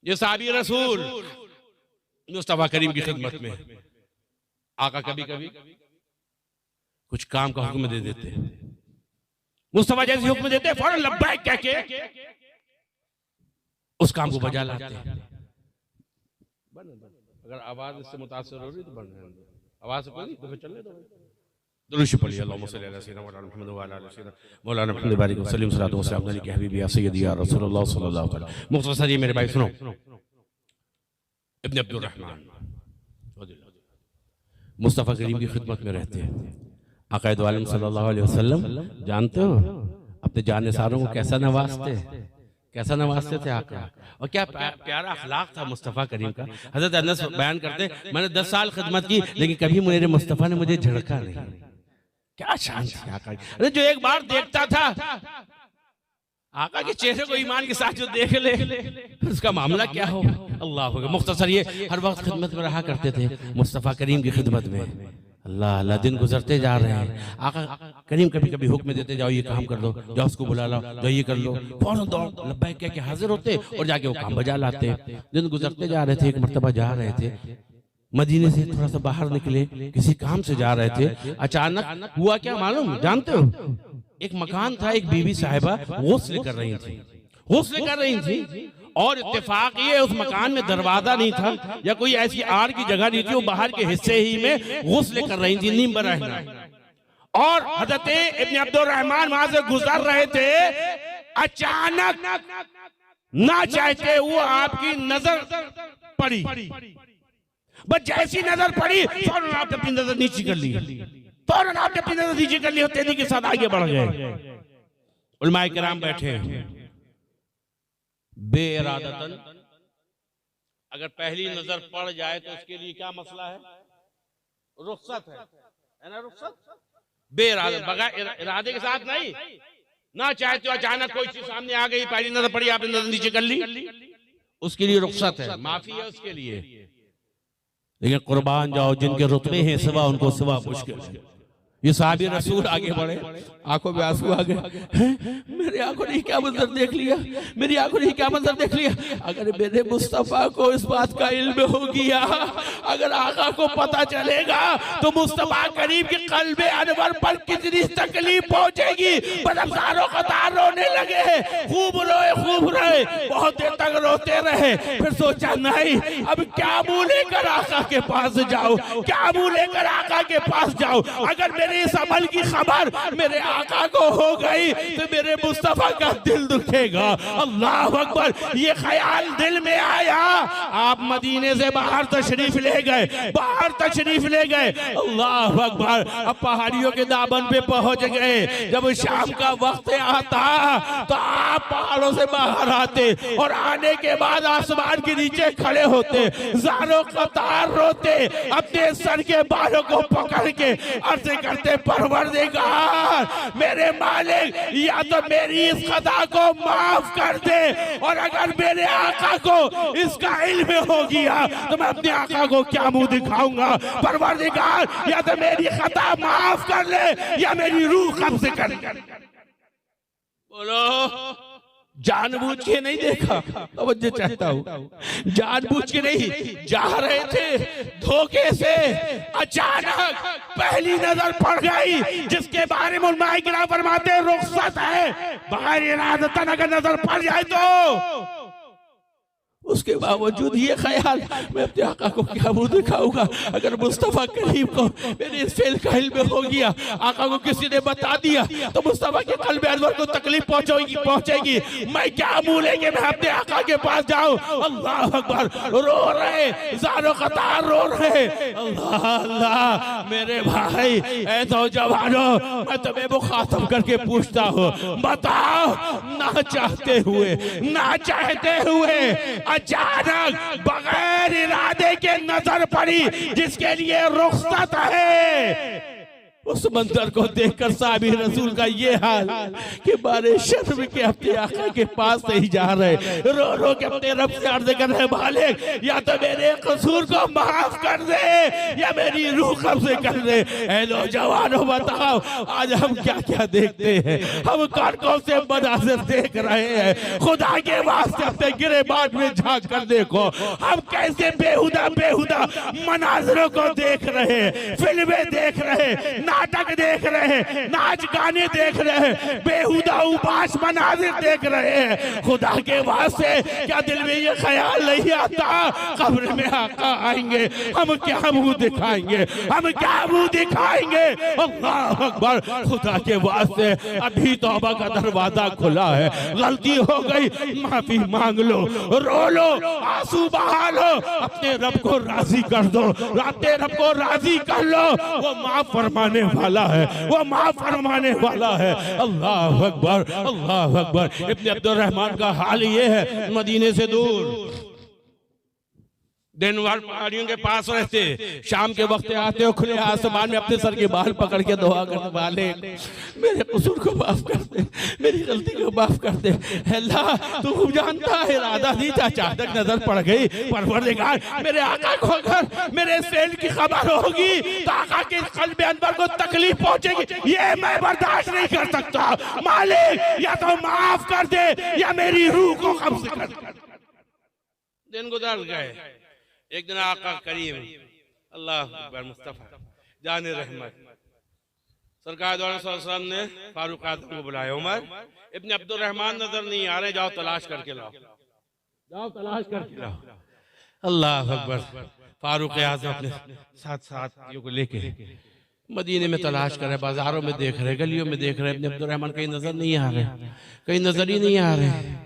ये साहबी रसूल मुस्तफा करीम की खिदमत में आका कभी कभी कुछ काम का हुक्म दे देते, मुस्तफा जैसे हुक्म देते फौरन लब्बैक कह के उस काम को बजा लाते। अगर आवाज इससे मुतासिर हो रही तो बन आवाज से कोई तो चलने दो। दुरूद पढ़िए अल्लाहुम्मा सल्ली अला सय्यिदिना मुहम्मद व अला सय्यिदिना मौलाना मुहम्मद बारिक वसल्लम सल्लल्लाहु अलैहि वसल्लम हबीबी या सय्यदी या रसूलुल्लाह सल्लल्लाहु अलैहि वसल्लम। मुख्तसर ये मेरे भाई सुनो, इब्न अब्दुर रहमान मुस्तफा करीम की खिदमत में रहते हैं। आका दो आलम सल्लल्लाहु अलैहि वसल्लम जानते हो अपने जानसारों को कैसा नवाजते थे आका, और क्या प्यारा अखलाक था मुस्तफ़ा करीम का। हजरत अनस बयान करते मैंने 10 साल खिदमत की लेकिन कभी मेरे मुस्तफ़ा ने मुझे झड़का नहीं। क्या शान थी आका। अरे जो एक बार देखता था आका के चेहरे को ईमान के साथ जो देख ले उसका मामला क्या हो। अल्लाह हो। मुख्तसर ये हर वक्त खिदमत में रहा करते थे मुस्तफ़ा करीम की खिदमत में। अल्लाह अल्लाह दिन गुजरते जा रहे हैं, आका करीम कभी कभी हुक्म देते जाओ ये काम कर दो, जाओ उसको बुला लो, जाओ ये कर लो, फौरन दौड़ लब्बैक कह के हाजिर होते और जाके वो काम बजा लाते। दिन गुजरते जा रहे थे, एक मर्तबा जा रहे थे मदीने से थोड़ा सा बाहर निकले, किसी काम से जा रहे थे, अचानक हुआ क्या मालूम जानते हो? एक मकान था, एक बीवी साहिबा गुस्ल कर रही थी और इत्तेफाक ये उस मकान में दरवाजा नहीं था या कोई ऐसी आड़ की जगह नहीं थी, वो बाहर के हिस्से ही में गुस्ल कर रही थी नीम बरहना। और हजरत इब्न अब्दुर रहमान वहां से गुजर रहे थे, अचानक ना चाहते वो आपकी नजर पड़ी। बस जैसी नजर पड़ी फौरन आपने अपनी नजर नीचे कर ली, और तेजी के साथ आगे बढ़ गए। उलमाए किराम बैठे हैं, बेइरादतन अगर पहली नजर पड़ जाए तो उसके लिए क्या मसला है? रुख्सत है ना, रुख्सत बेइरादत बगैर इरादे के साथ नहीं, ना चाहते हो अचानक कोई चीज सामने आ गई, पहली नजर पड़ी आपने नजर नीचे कर ली, उसके लिए रुख्सत है, माफी है उसके लिए। लेकिन कुर्बान जाओ जिनके रुतबे हैं सिवा, उनको सिवा मुश्किल है। ये साहबी रसूल आगे बढ़े, आंखों में आंसू आ गए, मेरी आंखों ने क्या मंजर देख लिया, मेरी आंखों ने क्या मंजर देख लिया। अगर मेरे मुस्तफा को इस बात का इल्म हो गया, अगर आका को पता चलेगा तो मुस्तफा करीम के कल्बे अनवर पर कितनी तकलीफ पहुंचेगी। बदमसारों कतार रोने लगे, खूब रोए, बहुत देर तक रोते रहे। फिर सोचा नहीं अब क्या मुंह लेकर आका के पास जाऊं, अगर मेरे इस अमल की खबर मेरे आका को हो गई तो मेरे मुस्तफा का दिल दुखेगा। अल्लाह अकबर, ये ख्याल दिल में आया, आप मदीने से बाहर तशरीफ ले गए। अल्लाह अकबर, अब पहाड़ियों के दामन पे पहुंच गए। जब शाम का वक्त आता तो आप पहाड़ों से बाहर आते और आने के बाद आसमान के नीचे खड़े होते, ज़ारों कतार रोते, अपने सर के बालों को पकड़ के अर्ज़ करते, परवरदिगार मेरे मालिक, या तो मेरी इस खता को माफ कर दे, और अगर मेरे आका को इसका इल्म हो गया तो मैं अपने आका को क्या मुंह दिखाऊंगा। परवरदिगार या तो मेरी खता माफ कर ले या मेरी रूह कब्ज़ कर। बोलो, जानबूझ के नहीं देखा, तवज्जो चाहता हूँ, जानबूझ के नहीं, जा रहे थे धोखे से, अचानक पहली नजर पड़ गई, जिसके बारे में उलमाए किराम फरमाते हैं रुख्सत है, बगैर इरादतन अगर नजर पड़ जाए तो उसके बावजूद ये ख्याल मैं अपने आका को क्या मुंह दिखाऊंगा। अगर मुस्तफा करीम को मेरे इस फेल का इल्म हो गया, आका को किसी ने बता दिया तो मुस्तफा के कल्ब अनवर को तकलीफ पहुंचेगी। मैं क्या मुंह लेके मैं अपने आका के पास जाऊं। अल्लाह अकबर, रो रहे, ज़ारो कतार रो रहे। अल्लाह अल्लाह, मेरे भाई ऐ नौजवानों, मैं तुम्हें मुखातब करके पूछता हूँ, बताओ ना चाहते हुए अचानक बगैर इरादे के नजर पड़ी जिसके लिए रुख्सत है, उस मंजर को देखकर साहबी रसूल का ये हाल कि बारे शर्म के अपने आका के पास नहीं जा रहे, रो रो के अपने रब से अर्ज कर रहे, मालिक या तो मेरे कसूर को माफ कर दे या मेरी रूह कब्ज़ कर दे। ऐ नौजवानों बताओ आज हम क्या क्या देखते हैं, हम कौन कौन से मनाजिर देख रहे हैं। खुदा के वास्ते अपने गिरेबान में झांक कर देखो, हम कैसे बेहुदा बेहुदा मनाजिरों को देख रहे हैं, फिल्में देख रहे हैं, नाटक देख रहे हैं, नाच गाने देख रहे हैं, बेहुदा उबास मनाजिर देख रहे हैं। खुदा के वास्ते क्या दिल में ये ख्याल नहीं आता कब्र में आका आएंगे, हम क्या मुंह दिखाएंगे, हम क्या मुंह दिखाएंगे। अल्लाह अकबर। खुदा के वास्ते अभी तौबा का दरवाजा खुला है, गलती हो गई माफी मांग लो, रो लो, आंसू बहा लो, अपने रब को राजी कर दो, अपने रब को राजी कर लो, वो माफ फरमाने वाला है, वो माफ फरमाने वाला है। अल्लाह अकबर, अल्लाह अकबर। इब्न अब्दुल रहमान का हाल ये है, मदीने से दूर दिन भर पहाड़ियों के पास रहते, शाम के वक्त आते हो, खुले आसमान में अपने सर के बाल पकड़ के दुआ करने वाले, मेरे कसूर को माफ कर दे, मेरी गलती को माफ कर दे। अल्लाह तू खूब जानता है, इरादा नहीं था, अचानक नजर पड़ गई। परवरदिगार मेरे आका को अगर मेरे सेल की खबर होगी तो आका के कल्ब अंदर को तकलीफ पहुंचेगी, ये मैं बर्दाश्त नहीं कर सकता। मालिक या तो माफ कर दे या मेरी रूह को कब्ज़ कर दे। दिन गुजर गए। एक दिन आका करीम अल्लाह अकबर मुस्तफा जाने रहमत सरकार ने फारूक आजम को बुलाया, उमर इब्न अब्दुल रहमान नजर नहीं आ रहे, जाओ तलाश करके लाओ, जाओ तलाश करके लाओ। अल्लाह अकबर। फारूक आजम अपने साथ साथियों को लेके मदीने में तलाश कर रहे, बाजारों में देख रहे, गलियों में देख रहे, इब्न अब्दुल रहमान कहीं नजर नहीं आ रहे, कहीं नजर ही नहीं आ रहे।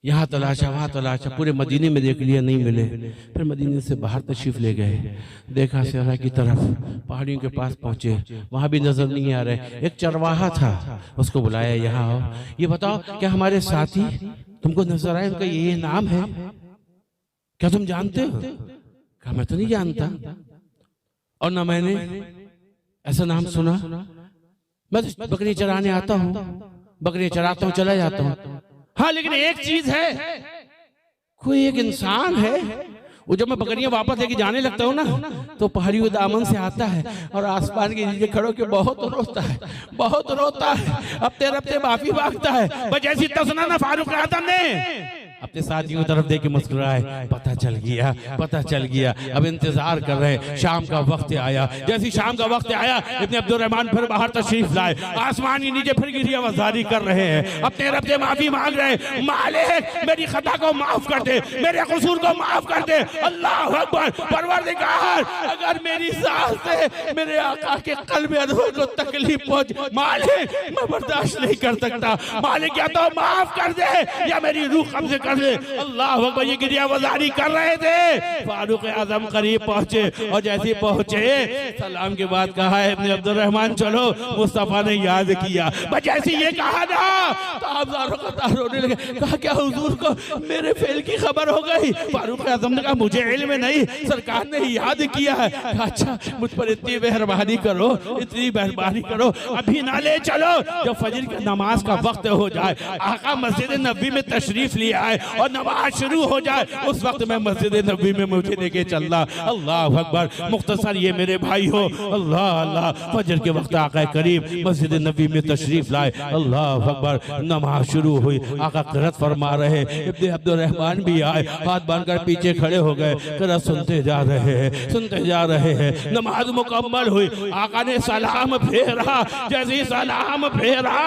यहाँ तलाशा वहाँ तलाशा, पूरे मदीने में देख लिया, नहीं मिले। फिर मदीने से बाहर तशरीफ ले गए, देखा सहरा की तरफ, पहाड़ियों के पास पहुंचे, वहाँ भी नजर नहीं आ रहे। एक चरवाहा था, उसको बुलाया, यहाँ आओ, ये बताओ क्या हमारे साथी तुमको नजर आए, उनका ये नाम है, क्या तुम जानते हो? कहा मैं तो नहीं जानता और ना मैंने ऐसा नाम सुना, मैं बकरी चराने आता हूँ, बकरी चराता हूँ, चला जाता हूँ। हाँ लेकिन एक चीज है, कोई एक इंसान है, वो जब मैं बकरियां वापस लेके जाने लगता हूँ ना तो पहाड़ी के दामन से आता है और आसमान के नीचे खड़ो के बहुत रोता है, बहुत रोता है, अपने रब से माफी मांगता है। बस जैसी तसना ना फारूक आजम ने अपने साथियों की तरफ देख के मुस्कुराए, पता चल गया, पता चल गया। अब इंतजार कर रहे, शाम का वक्त आया। जैसे शाम का वक्त आया, इब्न अब्दुल रहमान फिर बाहर तशरीफ लाए, आसमान के नीचे फिर गिरियावज़ारी कर रहे हैं, अपने रब से माफी मांग रहे हैं, मालिक मेरी खता को माफ कर दे, मेरे कसूर को माफ कर दे। अल्लाह अकबर। परवरदिगार अगर मेरी सांस से मेरे आका के कल्ब अनवर को तकलीफ पहुंच, मालिक मैं बर्दाश्त नहीं कर सकता, मालिक या तो माफ कर दे या मेरी रूह कब्ज़ कर दे। अल्लाह अकबर। ये गिरियावज़ारी कर रहे थे, फारूक आजम करीब पहुंचे और जैसे पहुंचे सलाम के बाद कहा है इब्न अब्दुल रहमान चलो, मुस्तफा ने याद किया। बस जैसे ये कहा ना तो आप रोने लगे, कहा क्या हुजूर को मेरे फेल की खबर हो गई? फारूक आजम ने कहा मुझे इल्म नहीं, सरकार ने याद किया है। अच्छा मुझ पर इतनी मेहरबानी करो, इतनी मेहरबानी करो, अभी ना ले चलो, जब फजर की नमाज का वक्त हो जाए, आका मस्जिद नबी में तशरीफ ले आए और नमाज शुरू हो जाए, उस वक्त मैं मस्जिद नबी में मुझे लेके चलना। अल्लाह अकबर। मुख्तसर ये मेरे भाई हो, अल्लाह अल्लाह। फजर के वक्त आका करीब मस्जिद नबी में तशरीफ लाए, अल्लाह अकबर। नमाज शुरू हुई, आका क़िरात फरमा रहे, इब्न अब्दुल रहमान भी आए, हाथ बांधकर पीछे खड़े हो गए, क़िरात सुनते जा रहे हैं, सुनते जा रहे हैं। नमाज मुकम्मल हुई, आका ने सलाम फेरा, जैसे ही सलाम फेरा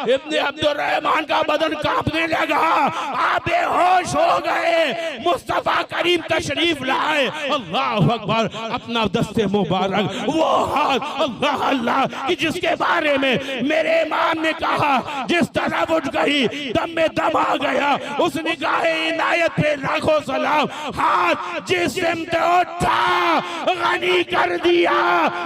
इब्न अब्दुल रहमान का बदन कांपने लगा, आप बेहोश हो गए। मुस्तफा करीम तशरीफ लाए, अल्लाह अकबर। अपना दस्ते मुबारक, वो हाथ अल्लाह अल्लाह कि जिसके बारे में मेरे इमाम ने कहा, जिस तरह उठ गई दम में दम आ गया, उस निगाह इनायत पे लाखों सलाम। हाथ जिस सिमत उठा गनी कर दिया,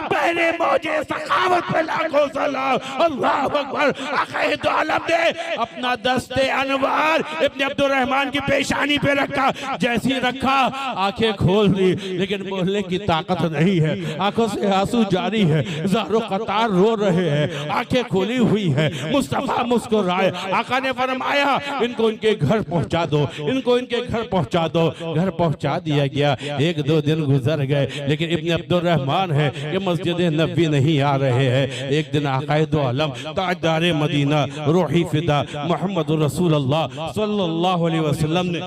पहले मौजे सखावत पे लाखों सलाम। अल्लाह अकबर। आखिर तो आलम दे अपना दस्ते अनवार इब्न अब्दुल अब्दुर्रहमान की पेशानी पे रखा, जैसी रखा आंखें खोल दी, लेकिन बोलने की ताकत नहीं है, आंखों से आंसू जारी है, ज़ारो कतार रो रहे हैं, आंखें खोली हुई है। मुस्तफा मुस्कुराए, आका ने फरमाया इनको इनके घर पहुंचा दो, इनको इनके घर पहुंचा दो। घर पहुंचा दिया गया। 1-2 दिन गुजर गए, लेकिन इब्न अब्दुर्रहमान है ये मस्जिद नबी नहीं आ रहे हैं। एक दिन आकाए दो आलम ताजदार मदीना रूही फिदा मोहम्मद रसूलुल्लाह सल्लल्लाहु अलैहि वसल्लम ने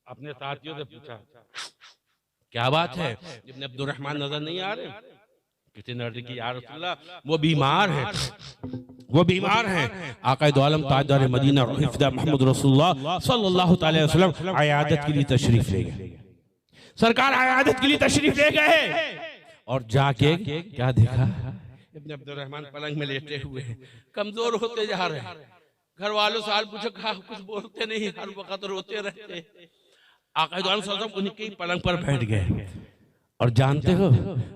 अपने साथियों से पूछा, क्या बात है इब्न अब्दुर्रहमान नजर नहीं आ रहे? किसी ने अर्ज़ की या रसूलल्लाह वो बीमार है, वो बीमार है। आकाए दो आलम ताजदार मदीना रूही फिदा मोहम्मद रसूलुल्लाह सल्लल्लाहु अलैहि वसल्लम आयादत के लिए तशरीफ ले गए। सरकार आयादत के लिए तशरीफ ले गए और जाके क्या देखा, इब्न अब्दुर्रहमान पलंग में लेटे हुए हैं, कमजोर होते जा रहे हैं। घर वालों से हाल पूछो, कहा कुछ बोलते नहीं, हर वक्त रोते रहते। आकाए दो आलम सल्लल्लाहु अलैहि वसल्लम उनके पलंग पर बैठ गए और जानते हो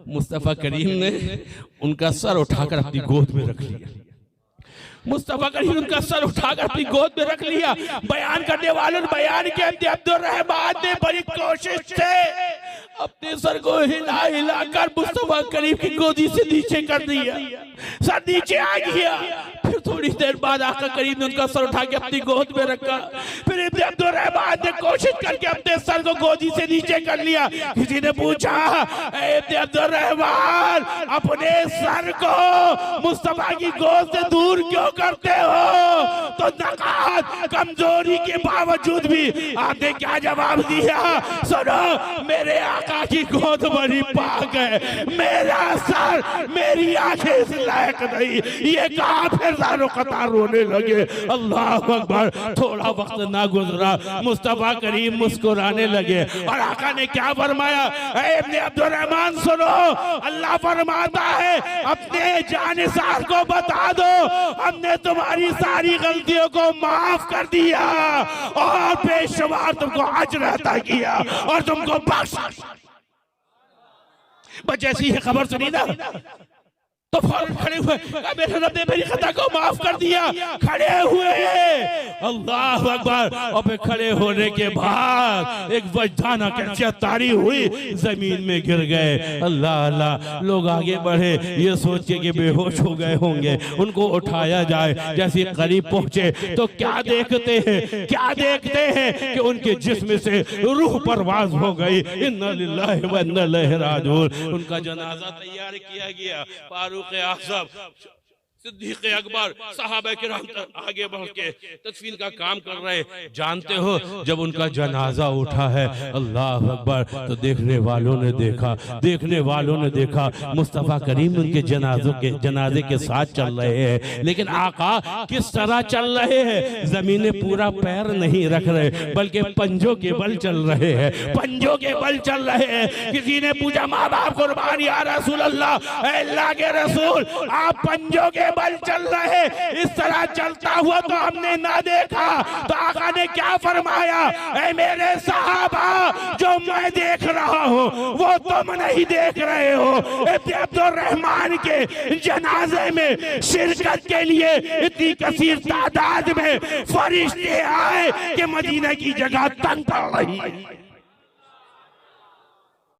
मुस्तफा करीम ने उनका सर उठाकर अपनी गोद में रख लिया। मुस्तफा करीम उनका सर उठाकर अपनी गोद में रख लिया। बयान करने वालों ने बयान किया अब्दुर्रहमान ने बड़ी कोशिश से अपने सर को हिला हिलाकर मुस्तफा करीम की गोदी से नीचे कर दिया, सर नीचे आ गया। फिर थोड़ी देर बाद आका करीम ने उनका सर उठा के अपनी गोद में रखा। फिर इब्न अब्दुर्रहमान ने कोशिश करके अपने सर को गोदी से नीचे कर लिया। किसी ने पूछा, इब्न अब्दुर्रहमान अपने सर को मुस्तफा की गोद से दूर क्यों करते हो? तो नकात कमजोरी के बावजूद भी आपने क्या जवाब दिया? सुनो, मेरे आका की गोद बड़ी पाक है, मेरा सर मेरी आंखें इस लायक नहीं। ये कहा फिर ज़ारो कतार रोने लगे। अल्लाह अकबर। थोड़ा वक्त ना गुजरा, मुस्तफा करीम मुस्कुराने लगे और आका ने क्या फरमाया, इब्न अब्दुर्रहमान सुनो, अल्लाह फरमाता है अपने जानिसार को बता दो हमने तुम्हारी सारी गलतियों को माफ कर दिया और बेशुमार तुमको अजर अता किया और तुमको बख्शा। बस जैसी ही खबर सुनी ना तो फौरन खड़े हुए, मेरे रब ने मेरी खता को माफ कर दिया। खड़े हुए, अल्लाह अकबर। और फिर खड़े होने के बाद एक वजदाना कैफियत तारी हुई, जमीन में गिर गए। अल्लाह अल्लाह। लोग आगे बढ़े ये सोच के कि बेहोश हो गए होंगे, उनको उठाया जाए। जैसे करीब पहुंचे तो क्या देखते हैं, क्या देखते हैं कि उनके जिस्म से रूह परवाज हो गई। इन्ना लिल्लाहि व इन्ना इलैहि राजिऊन। उनका जनाजा तैयार किया गया। फारूक आज़म, सिद्दीक़ अकबर, सहाबा किराम आगे बढ़ के तदफीन का काम कर रहे। जानते हो जब उनका जनाजा उठा है, अल्लाह अकबर, तो देखने वालों ने देखा मुस्तफा करीम उनके जनाजे के साथ चल रहे हैं। लेकिन आका किस तरह चल रहे हैं? जमीन पूरा पैर नहीं रख रहे, बल्कि पंजों के बल चल रहे हैं, पंजों के बल चल रहे हैं। किसी ने पूछा, माँ बाप कुर्बान या रसूल अल्लाह, अल्लाह के रसूल आप पंजों के बल चल रहे, इस तरह चलता हुआ तो हमने ना देखा। तो आका ने क्या फरमाया, ऐ मेरे सहाबा, जो मैं देख रहा हूँ वो तुम नहीं देख रहे हो। इब्न अब्दुर्रहमान के जनाजे में शिरकत के लिए इतनी कसीर तादाद में फरिश्ते आए कि मदीना की जगह तंग पड़ रही।